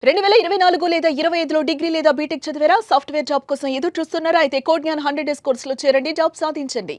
2024 లేదా 25లో డిగ్రీ లేదా బీటెక్ చదివారా? సాఫ్ట్‌వేర్ జాబ్ కోసం ఎదురు చూస్తున్నారా? అయితే కోడ్ జ్ఞాన్ 100 డేస్ కోర్సులో చేరండి. జాబ్ సాధించండి.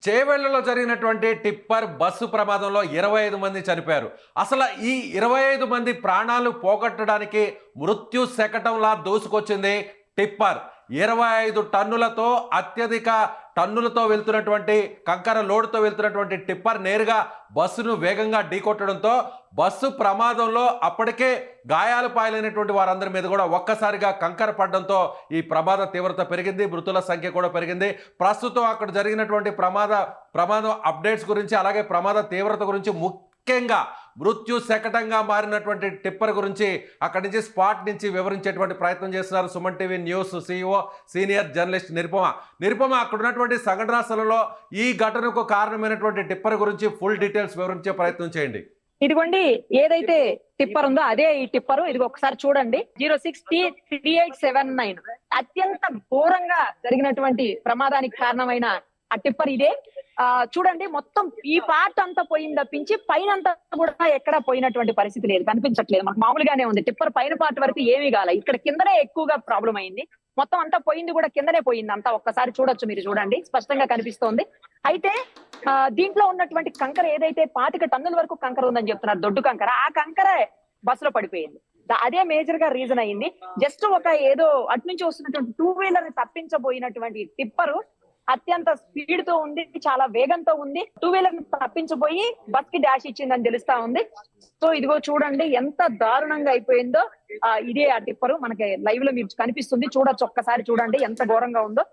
చేవెళ్లలో జరిగినటువంటి టిప్పర్ బస్సు ప్రమాదంలో 25 మంది చనిపోయారు. అసలు ఈ 25 మంది ప్రాణాలు పోగొట్టడానికి మృత్యు శకటంలా దూసుకొచ్చింది టిప్పర్. 25 టన్నులతో అత్యధిక టన్నులతో వెళ్తున్నటువంటి కంకర లోడుతో వెళ్తున్నటువంటి టిప్పర్ నేరుగా బస్సును వేగంగా ఢీకొట్టడంతో బస్సు ప్రమాదంలో అప్పటికే గాయాలు పాలైనటువంటి వారందరి మీద కూడా ఒక్కసారిగా కంకర పడడంతో ఈ ప్రమాద తీవ్రత పెరిగింది, మృతుల సంఖ్య కూడా పెరిగింది. ప్రస్తుతం అక్కడ జరిగినటువంటి ప్రమాదం అప్డేట్స్ గురించి, అలాగే ప్రమాద తీవ్రత గురించి, ముఖ్యంగా మృత్యు శకటంగా మారినటువంటి టిప్పర్ గురించి అక్కడి నుంచి స్పాట్ నుంచి వివరించేటువంటి ప్రయత్నం చేస్తున్నారు Suman TV news CEO senior journalist Nirupama అక్కడ ఉన్నటువంటి సంఘటనా స్థలంలో ఈ ఘటనకు కారణమైనటువంటి టిప్పర్ గురించి ఫుల్ డీటెయిల్స్ వివరించే ప్రయత్నం చేయండి. ఇదిగోండి, ఏదైతే టిప్పర్ ఉందో అదే ఈ టిప్పర్. ఇది ఒకసారి చూడండి. 06T3879 అత్యంత ఘోరంగా జరిగినటువంటి ప్రమాదానికి కారణమైన ఆ టిప్పర్ ఇదే. చూడండి, మొత్తం ఈ పార్ట్ అంతా పోయింది తప్పించి పైన అంతా కూడా ఎక్కడ పోయినటువంటి పరిస్థితి లేదు, కనిపించట్లేదు. మనకు మామూలుగానే ఉంది. టిప్పర్ పైన పార్ట్ వరకు ఏమీ కాల, ఇక్కడ కిందనే ఎక్కువగా ప్రాబ్లం అయింది. మొత్తం అంతా పోయింది కూడా కిందనే పోయింది అంతా. ఒక్కసారి చూడొచ్చు, మీరు చూడండి, స్పష్టంగా కనిపిస్తోంది. అయితే దీంట్లో ఉన్నటువంటి కంకర ఏదైతే 25 టన్నుల వరకు కంకర ఉందని చెప్తున్నారు, దొడ్డు కంకర, ఆ కంకర బస్సులో పడిపోయింది. అదే మేజర్ గా రీజన్ అయింది. జస్ట్ ఒక ఏదో అటు నుంచి వస్తున్నటువంటి 2 వీలర్ ని తప్పించబోయినటువంటి టిప్పరు అత్యంత స్పీడ్ తో ఉంది, చాలా వేగంతో ఉంది. 2 వీలర్ ని తప్పించబోయి బస్ కి డాష్ ఇచ్చిందని తెలుస్తా ఉంది. సో ఇదిగో చూడండి ఎంత దారుణంగా అయిపోయిందో. ఇదే ఆ టిప్పరు మనకి లైవ్ లో మీకు కనిపిస్తుంది, చూడొచ్చు. ఒక్కసారి చూడండి ఎంత ఘోరంగా ఉందో.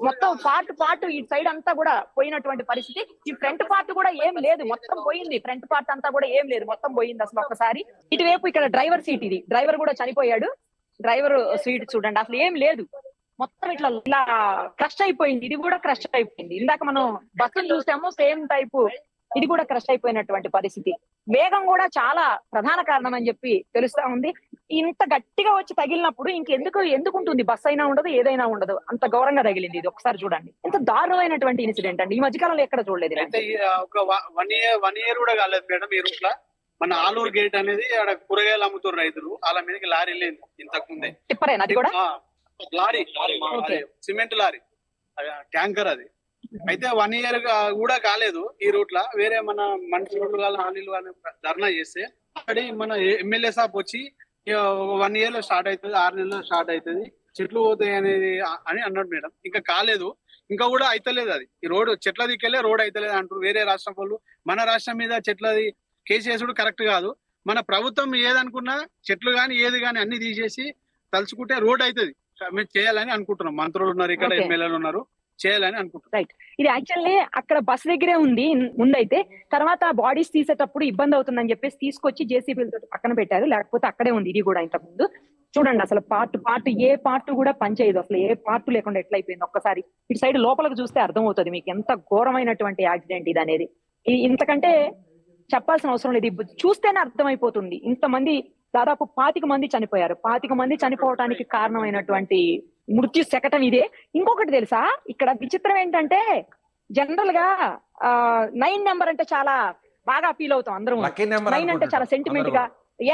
మొత్తం పార్ట్ ఈ సైడ్ అంతా కూడా పోయినటువంటి పరిస్థితి. ఈ ఫ్రంట్ పార్ట్ కూడా ఏం లేదు, మొత్తం పోయింది. ఫ్రంట్ పార్ట్ అంతా కూడా ఏం లేదు, మొత్తం పోయింది అసలు. ఒక్కసారి ఇటువైపు ఇక్కడ డ్రైవర్ సీట్, ఇది డ్రైవర్ కూడా చనిపోయాడు. డ్రైవర్ సీట్ చూడండి, అసలు ఏం లేదు, మొత్తం ఇలా క్రష్ అయిపోయింది. ఇది కూడా క్రష్ అయిపోయింది. ఇందాక మనం బస్సును చూసాము, సేమ్ టైపు ఇది కూడా క్రష్ అయిపోయినటువంటి పరిస్థితి. వేగం కూడా చాలా ప్రధాన కారణం అని చెప్పి తెలుస్తా ఉంది. ఇంత గట్టిగా వచ్చి తగిలినప్పుడు ఎందుకు ఉంటుంది, బస్ అయినా ఉండదు, ఏదైనా ఉండదు. అంత ఘోరంగా తగిలింది. ఇది ఒకసారి చూడండి, ఎంత దారుణమైనటువంటి ఇన్సిడెంట్ అండి. ఈ మధ్యకాలంలో ఎక్కడ చూడలేదు. ఒక వన్ ఇయర్ కూడా కాలేదు మేడం. ఈ రూట్ లో మన ఆలూరు గేట్ అనేది ఆడ కూరగాయలు అమ్ముతున్న రైతులు, వాళ్ళ మీదకి లారీ వెళ్ళింది ఇంతకు ముందే. టిప్పరేనా అది కూడా? లారీ సిమెంట్ లారీ, ట్యాంకర్ అది. అయితే 1 ఇయర్ కూడా కాలేదు ఈ రూట్ లా. వేరే మన మనుషులు హాలీలు ధర్నా చేస్తే అక్కడి మన ఎమ్మెల్యే సాబ్ వచ్చి 1 ఇయర్ లో స్టార్ట్ అవుతుంది, 6 నెలల్లో స్టార్ట్ అవుతుంది, చెట్లు పోతాయి అనేది అని అన్నాడు మేడం. ఇంకా కాలేదు, ఇంకా కూడా అయితలేదు అది. ఈ రోడ్ చెట్ల దిక్కెళ్ళే రోడ్ అయితలేదు అంటారు వేరే రాష్ట్రం వాళ్ళు. మన రాష్ట్రం మీద చెట్లది కేసు చేసుడు కరెక్ట్ కాదు. మన ప్రభుత్వం ఏదనుకున్నా చెట్లు గాని ఏది గాని అన్ని తీసేసి తలుచుకుంటే రోడ్ అవుతుంది. మేము చేయాలని అనుకుంటున్నాం. మంత్రులు ఉన్నారు ఇక్కడ, ఎమ్మెల్యేలు ఉన్నారు, చేయాలని అనుకుంటున్నాం. రైట్. ఇది యాక్చువల్లీ అక్కడ బస్ దగ్గరే ఉంది ముందైతే. తర్వాత బాడీస్ తీసేటప్పుడు ఇబ్బంది అవుతుందని చెప్పేసి తీసుకొచ్చి జేసీబీలతో పక్కన పెట్టారు, లేకపోతే అక్కడే ఉంది ఇది కూడా ఇంతకు ముందు. చూడండి అసలు పార్ట్ ఏ పార్ట్ కూడా పనిచేయదు, అసలు ఏ పార్ట్ లేకుండా ఎట్లా అయిపోయింది. ఒక్కసారి ఇటు సైడ్ లోపలికి చూస్తే అర్థమవుతుంది మీకు ఎంత ఘోరమైనటువంటి యాక్సిడెంట్ ఇది అనేది. ఇంతకంటే చెప్పాల్సిన అవసరం లేదు, చూస్తేనే అర్థమైపోతుంది. ఇంతమంది, దాదాపు 25 మంది చనిపోయారు. 25 మంది చనిపోవడానికి కారణమైనటువంటి మృత్యు శకటం ఇదే. ఇంకొకటి తెలుసా, ఇక్కడ విచిత్రం ఏంటంటే జనరల్ గా 9 నెంబర్ అంటే చాలా బాగా ఫీల్ అవుతాం అందరం. 9 అంటే చాలా సెంటిమెంట్ గా,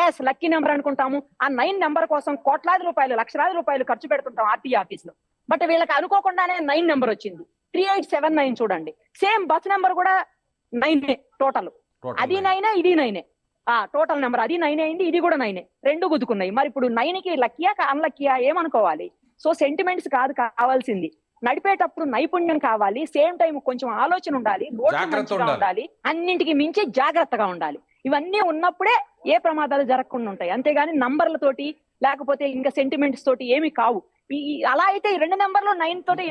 ఎస్ లక్కీ నెంబర్ అనుకుంటాము. ఆ 9 నెంబర్ కోసం కోట్లాది రూపాయలు, లక్షలాది రూపాయలు ఖర్చు పెడుతుంటాం ఆర్టీ ఆఫీస్ లో. బట్ వీళ్ళకి అనుకోకుండానే 9 నెంబర్ వచ్చింది. 3879 చూడండి, సేమ్ బస్ నెంబర్ కూడా 9 టోటల్. అది 9 ఇది 9 టోటల్ నెంబర్. అది 9 అయింది, ఇది కూడా 9, రెండు గుద్దుకున్నాయి. మరి ఇప్పుడు 9 కి లక్కీయా అన్లక్కీయా ఏమనుకోవాలి? సో సెంటిమెంట్స్ కాదు కావాల్సింది, నడిపేటప్పుడు నైపుణ్యం కావాలి, సేమ్ టైం కొంచెం ఆలోచన ఉండాలి, ఉండాలి, అన్నింటికి మించి జాగ్రత్తగా ఉండాలి. ఇవన్నీ ఉన్నప్పుడే ఏ ప్రమాదాలు జరగకుండా ఉంటాయి. అంతేగాని నంబర్లతోటి లేకపోతే ఇంకా సెంటిమెంట్స్ తోటి ఏమి కావు. అలా అయితే 2 నెంబర్లు 9 తోటి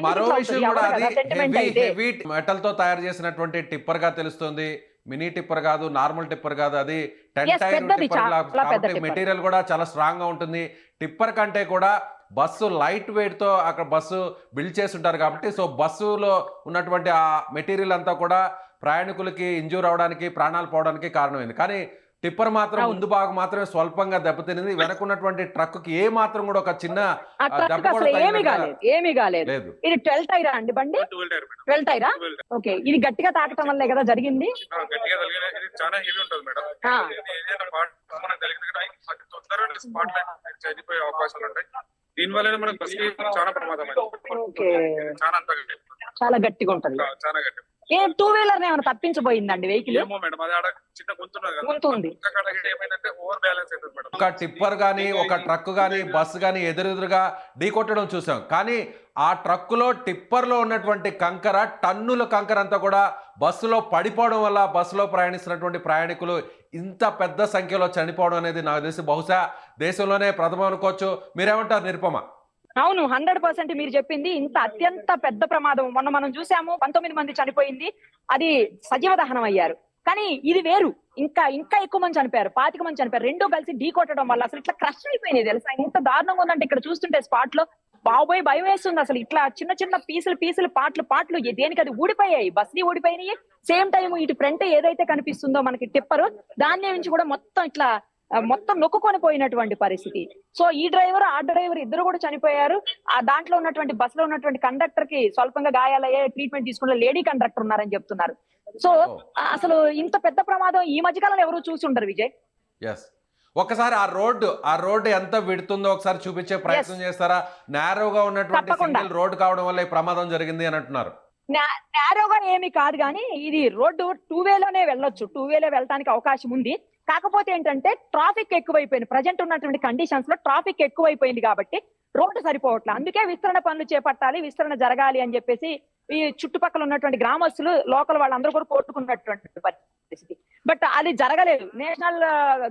మెటల్ తో తయారు చేసినటువంటి టిప్పర్ గా తెలుస్తుంది. మినీ టిప్పర్ కాదు, నార్మల్ టిప్పర్ కాదు, అది 10 టైర్ టిప్పర్. మెటీరియల్ కూడా చాలా స్ట్రాంగ్ గా ఉంటుంది. టిప్పర్ కంటే కూడా బస్సు లైట్ వెయిట్ తో అక్కడ బస్సు బిల్డ్ చేసి ఉంటారు కాబట్టి, సో బస్సులో ఉన్నటువంటి ఆ మెటీరియల్ అంతా కూడా ప్రయాణికులకి ఇంజూర్ అవడానికి, ప్రాణాలు పోవడానికి కారణమైంది. కానీ టిప్పర్ మాత్రం అవును. ముందు భాగం మాత్రమే స్వల్పంగా దెబ్బతినింది. వెనకున్నటువంటి ట్రక్కి ఏ మాత్రం కూడా ఒక చిన్న ఆ దెబ్బ ట్రక్ కూడా అసలు ఏమీ తగిలినట్టుగా కాలేదు, ఏమీ కాలేదు. లేదు. ఇది 12 టైరా అండి బండి? 12 టైరా? ఓకే, ఇది గట్టిగా తాకటం వల్లే కదా జరిగింది. గట్టిగా తగిలిన ఇది చాలా హెవీ ఉంటుంది మేడం. ఆ. ఇది ఏదైనా పార్ట్ మనకు తగిలిన తొందరగా స్పాట్ లైట్ చనిపోయే అవకాశాలు ఉంటాయి. దీని వల్ల మనకు బస్ చాలా ప్రమాదం ఓకే, చాలా అంత చాలా గట్టిగా ఉంటది. చాలా గట్టి. ఏ 2 వీలర్ ఏమైనా తప్పించబోయిందండి వెహికల్? ఏమో మేడం, అది ఆడ చిన్న గుంతున్నది కదా, గుంత ఉంది. అక్కడ ఏమైందంటే ఓవర్ బ్యాలెన్స్ అవుతుంది మేడం. ఒక టిప్పర్ కానీ ఒక ట్రక్ కానీ బస్సు కానీ ఎదురెదురుగా ఢీకొట్టడం చూసాం. కానీ ఆ ట్రక్కులో టిప్పర్లో ఉన్నటువంటి కంకర, టన్నుల కంకర అంతా కూడా బస్సులో పడిపోవడం వల్ల బస్సులో ప్రయాణిస్తున్నటువంటి ప్రయాణికులు ఇంత పెద్ద సంఖ్యలో చనిపోవడం అనేది నాకు తెలిసి బహుశా దేశంలోనే ప్రథమం అనుకోవచ్చు. మీరేమంటారు నిరుపమ? అవును, 100% మీరు చెప్పింది. ఇంత అత్యంత పెద్ద ప్రమాదం మొన్న మనం చూసాము, 19 మంది చనిపోయింది, అది సజీవ దహనం అయ్యారు. కానీ ఇది వేరు, ఇంకా ఎక్కువ మంది చనిపోయారు, 25 మంది చనిపోయారు. రెండూ కలిసి ఢీ కొట్టడం వల్ల అసలు ఇట్లా క్రష్ అయిపోయినాయి తెలుసా. ఇంత దారుణంగా ఉందంటే ఇక్కడ చూస్తుంటే స్పాట్ లో బాబోయ్ భయం వేస్తుంది. అసలు ఇట్లా చిన్న చిన్న పీసులు పాటలు దేనికి అది ఊడిపోయాయి, బస్ని ఊడిపోయినాయి. సేమ్ టైం ఇటు ఫ్రంట్ ఏదైతే కనిపిస్తుందో మనకి టిప్పర్, దాని నుంచి కూడా మొత్తం ఇట్లా మొత్తం నొక్కుకొని పోయినటువంటి పరిస్థితి. సో ఈ డ్రైవర్ ఆ డ్రైవర్ ఇద్దరు కూడా చనిపోయారు. ఆ దాంట్లో ఉన్నటువంటి బస్ లో ఉన్నటువంటి కండక్టర్ కి స్వల్పంగా గాయాలయ్యే, ట్రీట్మెంట్ తీసుకున్న లేడీ కండక్టర్ ఉన్నారని చెప్తున్నారు. సో అసలు ఇంత పెద్ద ప్రమాదం ఈ మధ్యకాలంలో ఎవరు చూసి ఉండరు విజయ్. ఎస్, ఒకసారి ఆ రోడ్డు ఎంత విడుతుందో ఒకసారి చూపించే ప్రయత్నం చేస్తారా? నేరోగా ఉన్నటువంటి తప్పకుండా. సింగిల్ రోడ్డు కావడం వల్ల ఈ ప్రమాదం జరిగింది అని అంటున్నారు. నేరోగా ఏమి కాదు, కానీ ఇది రోడ్డు 2 వేలోనే వెళ్ళొచ్చు, 2 వేలో వెళ్ళడానికి అవకాశం ఉంది. కాకపోతే ఏంటంటే ట్రాఫిక్ ఎక్కువైపోయింది, ప్రజెంట్ ఉన్నటువంటి కండిషన్స్ లో ట్రాఫిక్ ఎక్కువైపోయింది కాబట్టి రోడ్డు సరిపోవట్లేదు. అందుకే విస్తరణ పనులు చేపట్టాలి, విస్తరణ జరగాలి అని చెప్పేసి ఈ చుట్టుపక్కల ఉన్నటువంటి గ్రామస్తులు, లోకల్ వాళ్ళందరూ కూడా కోరుకున్నటువంటి పరిస్థితి. బట్ అది జరగలేదు. నేషనల్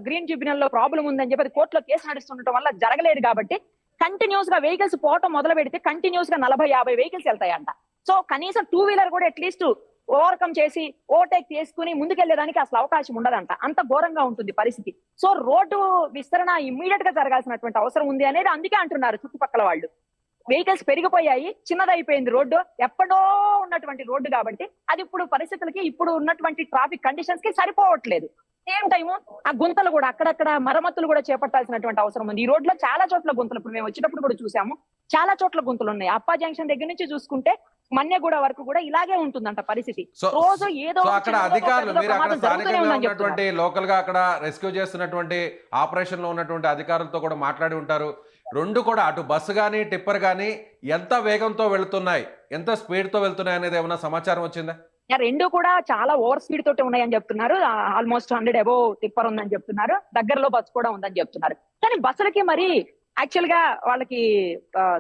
గ్రీన్ ట్రిబ్యునల్ లో ప్రాబ్లం ఉందని చెప్పి కోర్టులో కేసు నడుస్తుండటం వల్ల జరగలేదు. కాబట్టి కంటిన్యూస్ గా వెహికల్స్ పోవటం మొదలు పెడితే కంటిన్యూస్ గా 40-50 వెహికల్స్ వెళ్తాయంట. సో కనీసం 2 వీలర్ కూడా అట్లీస్ట్ ఓవర్కమ్ చేసి ఓవర్టేక్ చేసుకుని ముందుకెళ్లేదానికి అసలు అవకాశం ఉండదంట. అంత ఘోరంగా ఉంటుంది పరిస్థితి. సో రోడ్డు విస్తరణ ఇమ్మీడియట్ గా జరగాల్సినటువంటి అవసరం ఉంది అనేది అందుకే అంటున్నారు చుట్టుపక్కల వాళ్ళు. వెహికల్స్ పెరిగిపోయాయి, చిన్నదైపోయింది రోడ్డు, ఎప్పుడో ఉన్నటువంటి రోడ్డు కాబట్టి అది ఇప్పుడు పరిస్థితులకి, ఇప్పుడు ఉన్నటువంటి ట్రాఫిక్ కండిషన్స్ కి సరిపోవట్లేదు. సేమ్ టైము ఆ గుంతలు కూడా అక్కడక్కడ మరమ్మతులు కూడా చేపట్టాల్సినటువంటి అవసరం ఉంది. ఈ రోడ్లో చాలా చోట్ల గుంతలు, ఇప్పుడు మేము వచ్చేటప్పుడు కూడా చూసాము, చాలా చోట్ల గుంతలు ఉన్నాయి. అప్పా జంక్షన్ దగ్గర నుంచి చూసుకుంటే మన్యగూడ వరకు కూడా ఇలాగే ఉంటుందంట పరిస్థితి. రోజు ఏదో అక్కడ అధికారులు, మీరు అక్కడ స్థానికంగా ఉన్నటువంటి లోకల్ గా అక్కడ రెస్క్యూ చేస్తున్నటువంటి ఆపరేషన్ లో ఉన్నటువంటి అధికారులతో కూడా మాట్లాడి ఉంటారు. రెండు కూడా అటు బస్సు కానీ టిప్పర్ కానీ ఎంత వేగంతో వెళుతున్నాయి, ఎంత స్పీడ్ తో వెళ్తున్నాయి అనేది ఏమైనా సమాచారం వచ్చిందా? రెండు కూడా చాలా ఓవర్ స్పీడ్ తోటి ఉన్నాయని చెప్తున్నారు. ఆల్మోస్ట్ 100 అబోవ్ టిప్పర్ ఉందని చెప్తున్నారు, దగ్గరలో బస్సు కూడా ఉందని చెప్తున్నారు. కానీ బస్సులకి మరి యాక్చువల్ గా వాళ్ళకి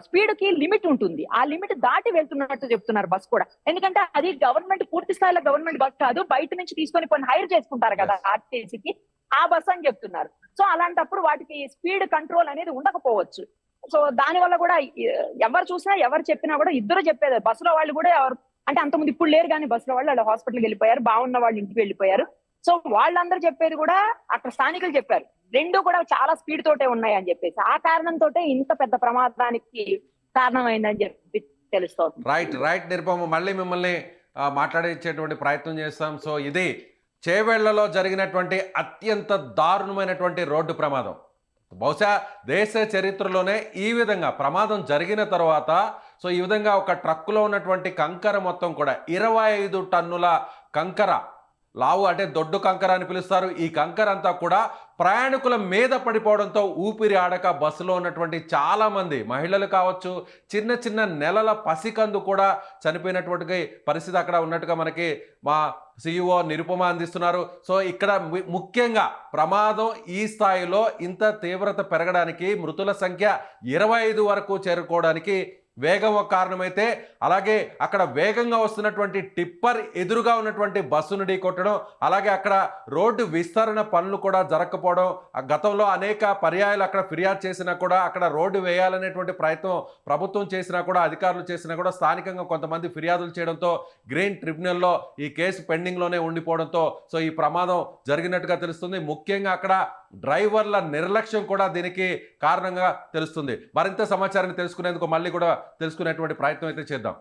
స్పీడ్ కి లిమిట్ ఉంటుంది, ఆ లిమిట్ దాటి వెళ్తున్నట్టు చెప్తున్నారు బస్ కూడా. ఎందుకంటే అది గవర్నమెంట్, పూర్తి స్థాయిలో గవర్నమెంట్ బస్ కాదు, బయట నుంచి తీసుకొని కొన్ని హైర్ చేసుకుంటారు కదా ఆర్టీసీకి, ఆ బస్ అని చెప్తున్నారు. సో అలాంటప్పుడు వాటికి స్పీడ్ కంట్రోల్ అనేది ఉండకపోవచ్చు. సో దాని వల్ల కూడా ఎవరు చూసినా ఎవరు చెప్పినా కూడా ఇద్దరు చెప్పేది, బస్సులో వాళ్ళు కూడా ఎవరు అంటే అంతకుముందు ఇప్పుడు లేరు, కానీ బస్సులో వాళ్ళు హాస్పిటల్కి వెళ్ళిపోయారు, బాగున్న వాళ్ళు ఇంటికి వెళ్ళిపోయారు. సో వాళ్ళందరూ చెప్పేది కూడా అక్కడ స్థానికులు చెప్పారు, రెండు కూడా చాలా స్పీడ్ తోటే ఉన్నాయి అని చెప్పేసి. ఆ కారణంతో ఇంత పెద్ద ప్రమాదానికి కారణమైందని చెప్పి తెలుస్తోంది. రైట్ నిరుపమ, మళ్ళీ మిమ్మల్ని మాట్లాడించేటువంటి ప్రయత్నం చేస్తాం. సో ఇది చేవెళ్లలో జరిగినటువంటి అత్యంత దారుణమైనటువంటి రోడ్డు ప్రమాదం. బహుశా దేశ చరిత్రలోనే ఈ విధంగా ప్రమాదం జరిగిన తర్వాత సో ఈ విధంగా ఒక ట్రక్కులో ఉన్నటువంటి కంకర మొత్తం కూడా 25 టన్నుల కంకర, లావు అంటే దొడ్డు కంకర అని పిలుస్తారు, ఈ కంకర అంతా కూడా ప్రయాణికుల మీద పడిపోవడంతో ఊపిరి ఆడక బస్సులో ఉన్నటువంటి చాలామంది మహిళలు కావచ్చు, చిన్న చిన్న నెలల పసికందు కూడా చనిపోయినటువంటి పరిస్థితి అక్కడ ఉన్నట్టుగా మనకి మా CEO నిరుపమ అందిస్తున్నారు. సో ఇక్కడ ముఖ్యంగా ప్రమాదం ఈ స్థాయిలో ఇంత తీవ్రత పెరగడానికి, మృతుల సంఖ్య 25 వరకు చేరుకోవడానికి వేగం ఒక కారణమైతే, అలాగే అక్కడ వేగంగా వస్తున్నటువంటి టిప్పర్ ఎదురుగా ఉన్నటువంటి బస్సును ఢీకొట్టడం, అలాగే అక్కడ రోడ్డు విస్తరణ పనులు కూడా జరగకపోవడం, గతంలో అనేక పర్యాయాలు అక్కడ ఫిర్యాదు చేసినా కూడా, అక్కడ రోడ్డు వేయాలనేటువంటి ప్రయత్నం ప్రభుత్వం చేసినా కూడా, అధికారులు చేసినా కూడా స్థానికంగా కొంతమంది ఫిర్యాదులు చేయడంతో గ్రీన్ ట్రిబ్యునల్లో ఈ కేసు పెండింగ్లోనే ఉండిపోవడంతో సో ఈ ప్రమాదం జరిగినట్టుగా తెలుస్తుంది. ముఖ్యంగా అక్కడ డ్రైవర్ల నిర్లక్ష్యం కూడా దీనికి కారణంగా తెలుస్తుంది. మరింత సమాచారాన్ని తెలుసుకునేందుకు మళ్ళీ కూడా తెలుసుకునేటువంటి ప్రయత్నం అయితే చేద్దాం.